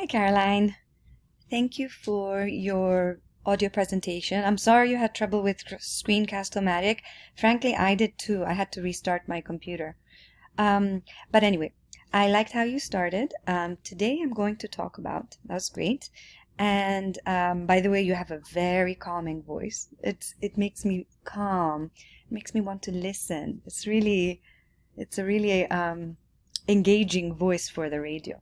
Hi, Caroline. Thank you for your audio presentation. I'm sorry you had trouble with Screencast-O-Matic. Frankly, I did too. I had to restart my computer. But anyway, I liked how you started. Today I'm going to talk about, that's great. And by the way, you have a very calming voice. It makes me calm. It makes me want to listen. It's a really engaging voice for the radio.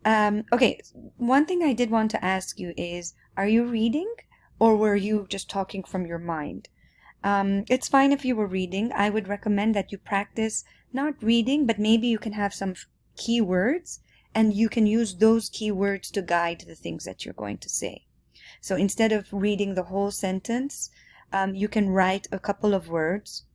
Okay, one thing I did want to ask you is, are you reading or were you just talking from your mind? It's fine if you were reading. I would recommend that you practice not reading, but maybe you can have some keywords and you can use those keywords to guide the things that you're going to say. So instead of reading the whole sentence, you can write a couple of words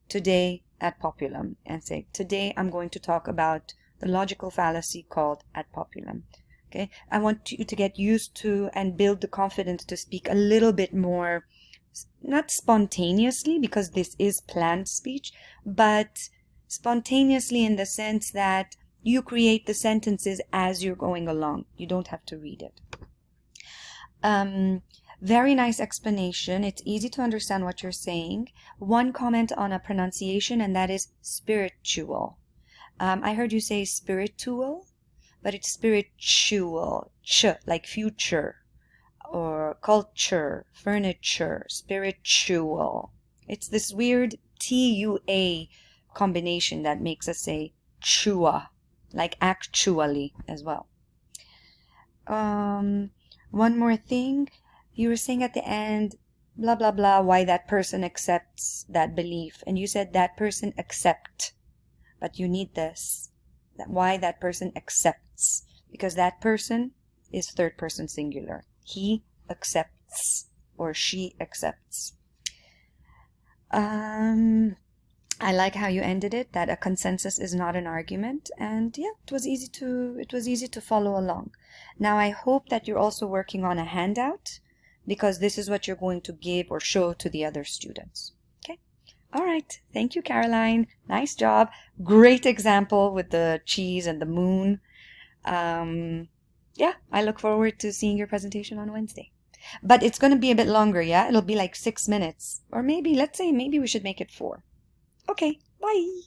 today ad populum and say, today I'm going to talk about the logical fallacy called ad populum. Okay, I want you to get used to and build the confidence to speak a little bit more, not spontaneously, because this is planned speech, but spontaneously in the sense that you create the sentences as you're going along. You don't have to read it. Very nice explanation. It's easy to understand what you're saying. One comment on a pronunciation, and that is spiritual. I heard you say spiritual, but it's spiritual, like future, or culture, furniture, spiritual. It's this weird TUA combination that makes us say chua, like actually as well. One more thing, you were saying at the end, blah, blah, blah, why that person accepts that belief. And you said that person accept. But you need this, that why that person accepts, because that person is third person singular. He accepts or she accepts. I like how you ended it, that a consensus is not an argument, and yeah, it was easy to follow along. Now I hope that you're also working on a handout, because this is what you're going to give or show to the other students. All right. Thank you, Caroline. Nice job. Great example with the cheese and the moon. Yeah, I look forward to seeing your presentation on Wednesday. But it's going to be a bit longer, yeah? It'll be like 6 minutes. Or maybe, let's say, maybe we should make it 4. Okay, bye.